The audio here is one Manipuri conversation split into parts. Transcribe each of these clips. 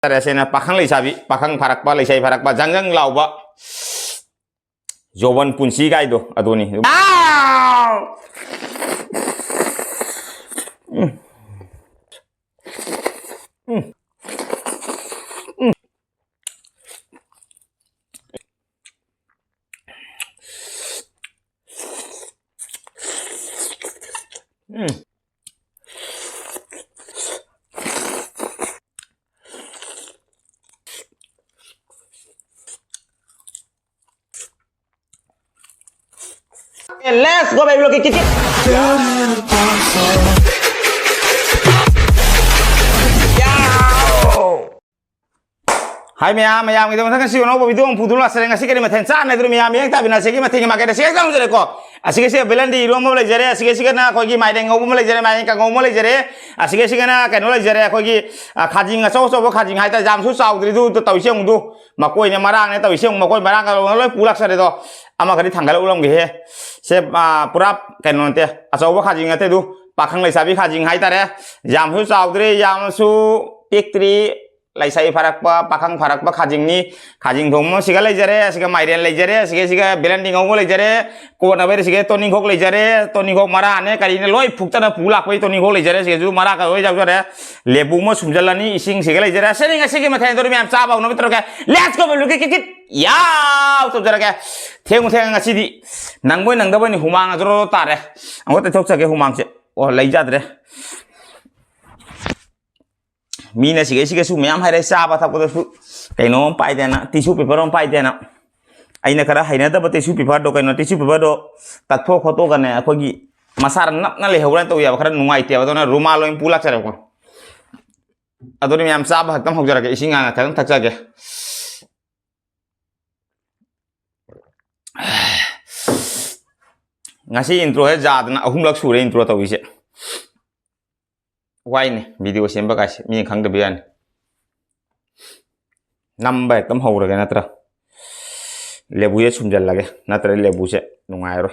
tare sena pakhang leisabi pakhang pharakpa leisai pharakpa jangjang lauba joban punsi gai do adoni Let's go babyblogkitkit. Hai maya gitu kan sih ono video ang pudul asal ngasih kiri maten sana itu maya yang tapi nasi kiri maten makai nasi kamu jadi kok asik sih BLENDRI ERONBA mulai jari asik sih karena kau gini MAIREN ngau mulai jari MAIREN KANGAU mulai jari asik sih karena kan mulai jari kau gini KHAJING so KHAJING hai ta jam susah itu tahu sih yang itu makoi nya marang nih tahu sih yang makoi marang kalau mulai pulak sare itu ama kali tanggal ulang gitu se pura kan nanti asal KHAJING itu pakhang leisabi KHAJING hai tare jam susah jam su piktri laisai pharakpa pakhang pharakpa KHAJING ni KHAJING thongmo siga leijare siga MAIREN leijare siga BLENDRI ngau leijare ko na ber siga toni khok leijare toni khok mara ane kari ne loi phuktana pulak pai toni khok leijare siga ju mara ka hoi jak jare lebu mo sumjalani ising siga leijare seni nga siga mathain dor miam cha ba no mitro ka let's go babyblogkitkit yaw to jara ka theng nga sidi nangboi nangdaboi ni humang ajro tare angote thok chake humang se o leijadre Mina sige su miyam hai saba thap ko su kaino pai dena tissue paper on pai dena aina kara haina da tissue paper do kaino tissue paper do tatho khoto gane akogi masar nap na le hawran to ya khara nungai te ba na rumal loin pulak sare ko adoni miyam saba haktam hokjara ke isinga kan thakcha ke ngasi intro he jadna ahumlak sure intro to ise Why ne video semba guys mi khang de bian number kam ho ra natra lebu ye sumjal lage natra lebu se nungai ro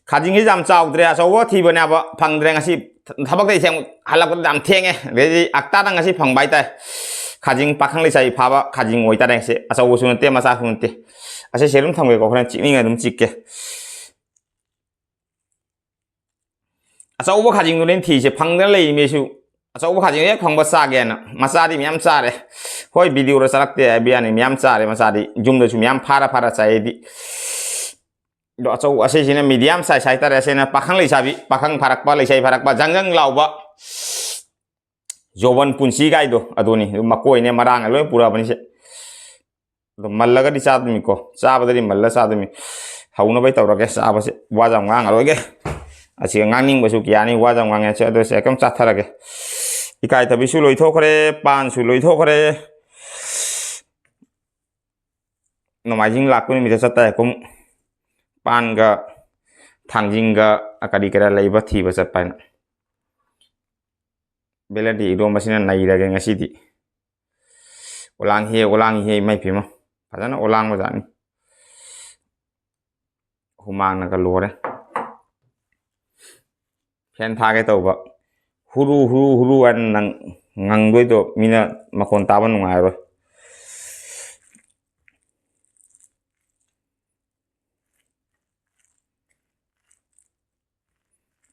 KHAJING hi jam chaw dre aso wo thi bana ba phang dre ngasi thabak dei seng halak dam thenge re akta dang ngasi phang bai tai KHAJING pakhang le sai pha ba KHAJING oi ta dang se aso wo sun te ma sa sun te ase serum thangwe ko khran chi ni ngai dum chik ke Asal KHAJING nurin thi se phangna lei me su asal KHAJING ye phangba sa ge na masadi myam sare hoi video ra sarak te biani myam sare masadi jumda su myam phara chai di do asal ase sina medium size ta re sena pakhang lei sabi pakhang pharakpa lei sai pharakpa jangjang lauba joban punsi gai do adoni makoi ne marang loi pura bani se do mallaga di sa dumi ko sa ba di malla sa dumi hauna bai tawra ke sa ba se wajam ngang ro ge Asyik ngangning basu kiani wajang wangnya cek dosa ekam catar lagi. Ikai tapi suloi thokre pan suloi thokre. Nomajing laku ni mita sata ekum pan ga thangjing ga akadi kira laiba thi basa pan. BLENDRI ERONBA sina nai lagi ngasi di. Ulang he mai pima. Padahal ulang baca ni. Humang nak keluar Pen thage to ba huru an nang ngang doi to mina makon taban nungai ro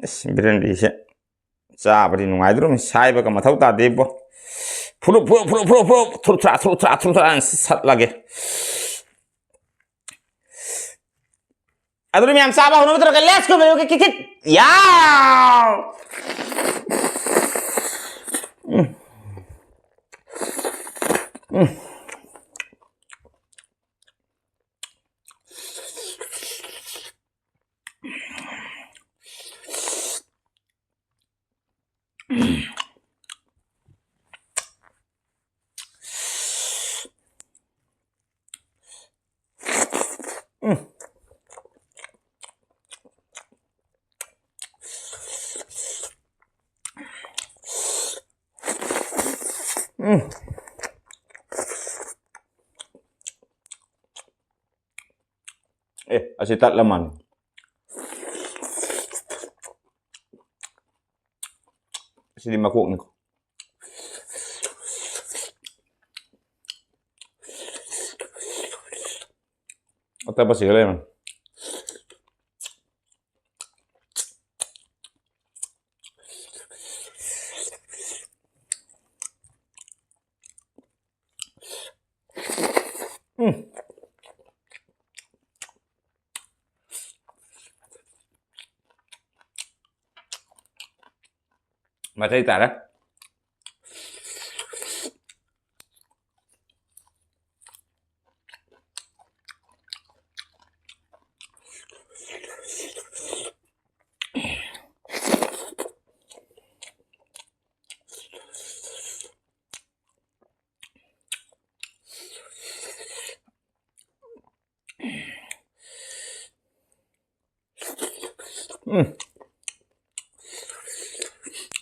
BLENDRI se cha bari nungai drum sai ba ka mathau ta de bo phuru thur sat lage Adoni miyam saba hono mitro ka let's go babyblogkitkit yaw Asitat laman. Sini makuk ni. แต่ภาษีเลยมันมาใช้จ่ายแล้ว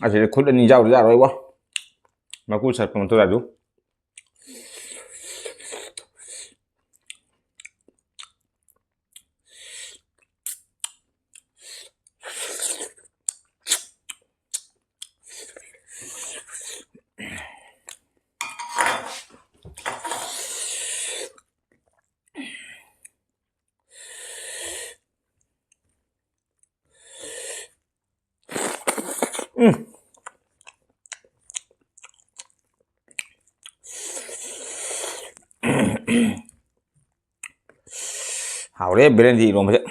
อาจจะคุณอันนี้เจ้าหรืออะไรวะมากูใส่ผมตัวไหนดู好嘞，别人地弄不去。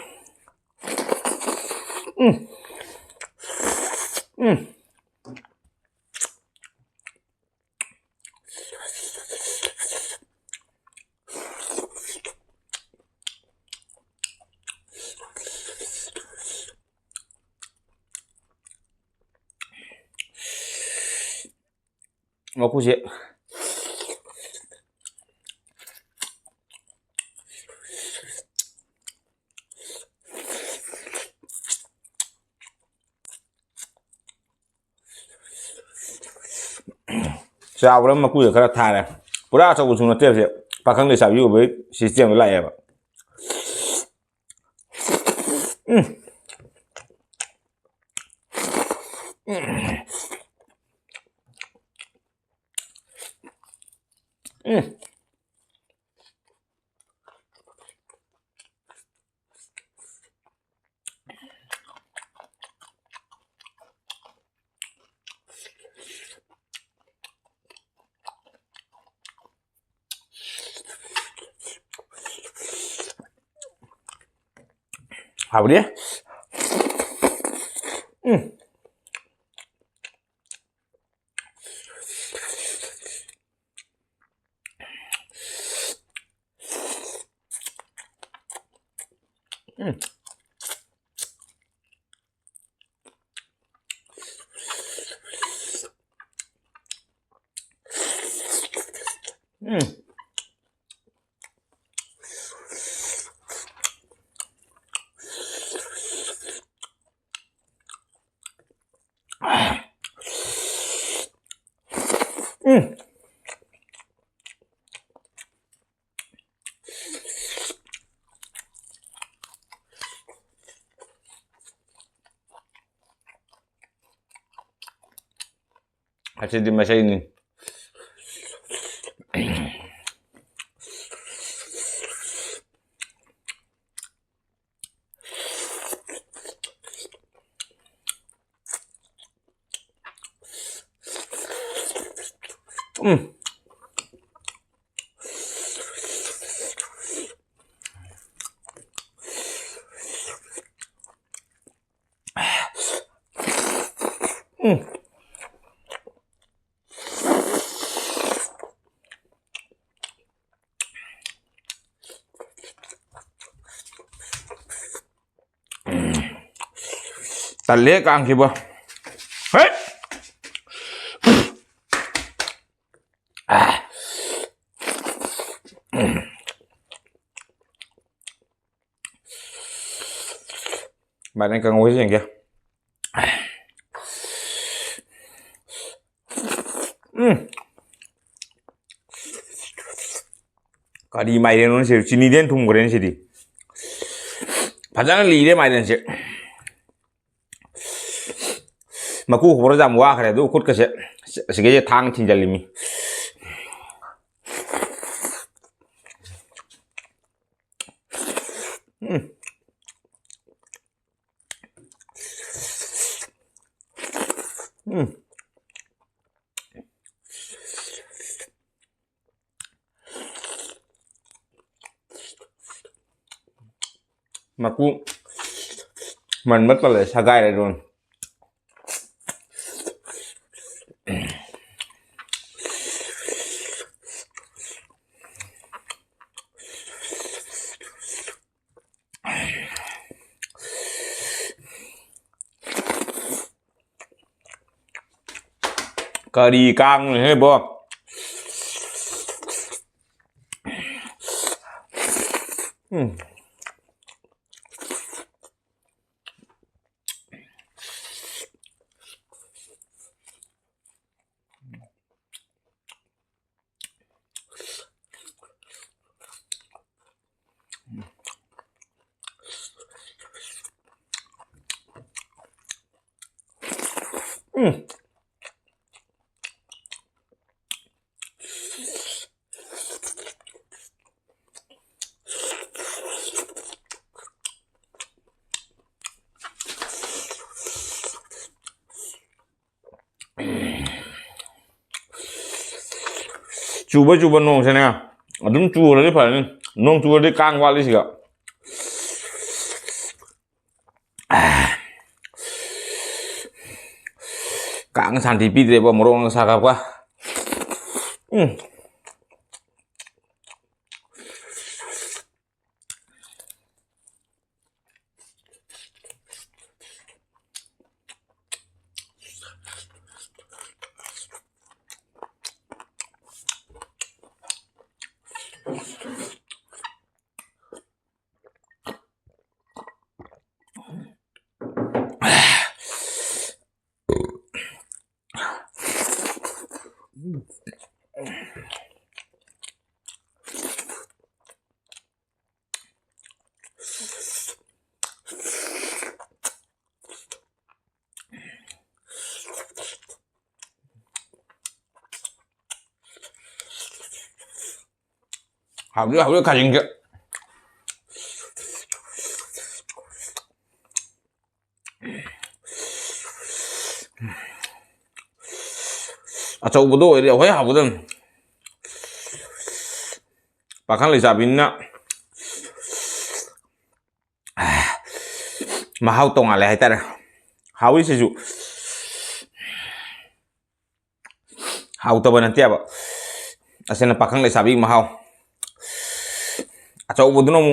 我估计。sao đó mà cùi ở thà này, bữa đó sau cuộc sống nó tiếp sẽ, và khẳng định sao yêu với system với lại em ạ. Hảo đi. Kasi di masya ini. Tali kang kiba. Hey. Bạn đang cần ngồi gì kìa. Kadi mairen on sir chini den thum goren sidi. Phajana li de mairen sir. Maku khobra jam wa khare du khut ka se sige thang thin jalimi. mà cũng mình mất là sa gai này rồi cà đi cang này hay bò coba nong sana adum coba lagi paling nong coba di kang wali sih gak kang santi pi deh morong sakap kah hảo nữa KHAJING kìa 아저거도 이래 회 하거든 박한리 잡있나 mà hao tông à lại ta rồi hao ý sử dụng hao tao bên tiệp ạ asen pakang lại sabi mà hao acho budu nomu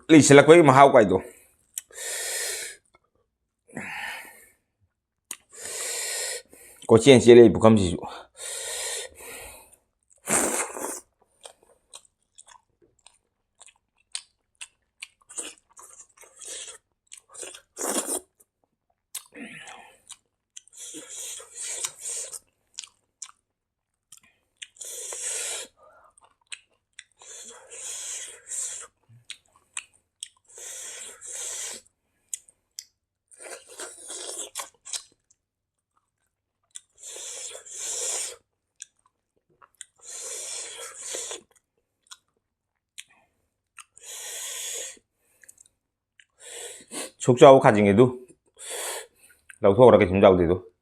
li sila koi mà hao quay đồ có chuyện gì đây bukan sử dụng 속주하고 가징에도 라고 그렇게 짐자고 돼도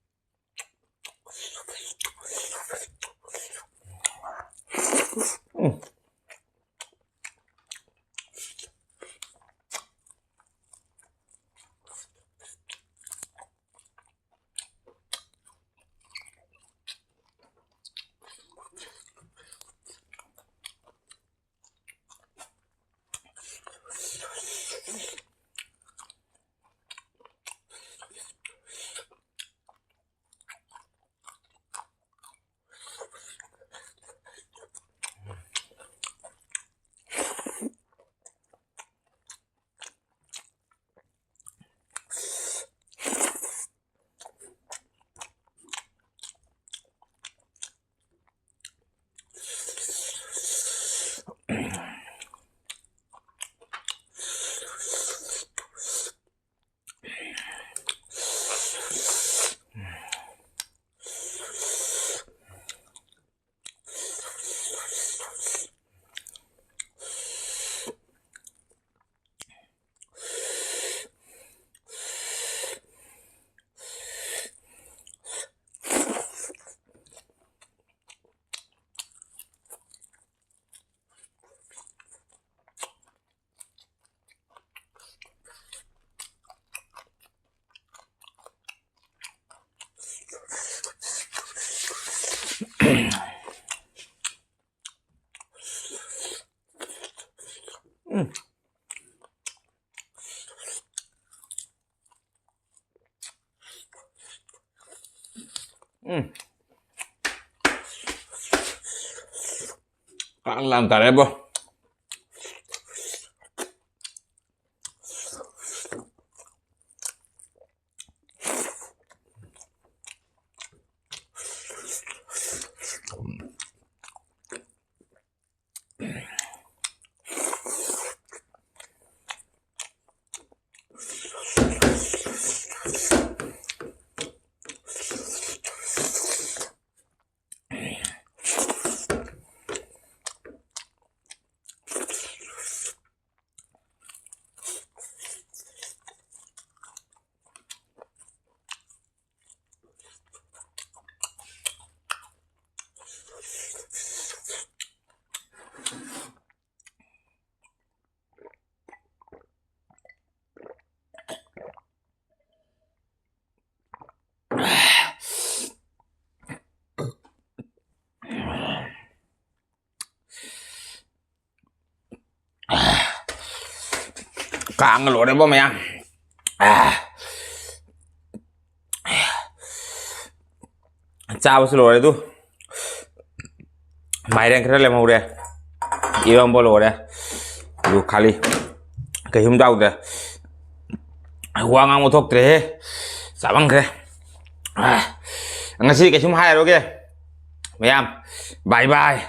làm tare po. Càng lỗ đấy bố mày ăn. Chào xin lỗi đấy tu. Mairen kira lemah udah. Iwan bolo udah. Du kali. Cái hôm đầu đấy. Uang ang một thuốc thế. Sao băng thế? Ngasih cái hôm hai rồi kìa. Mày em. Bye bye.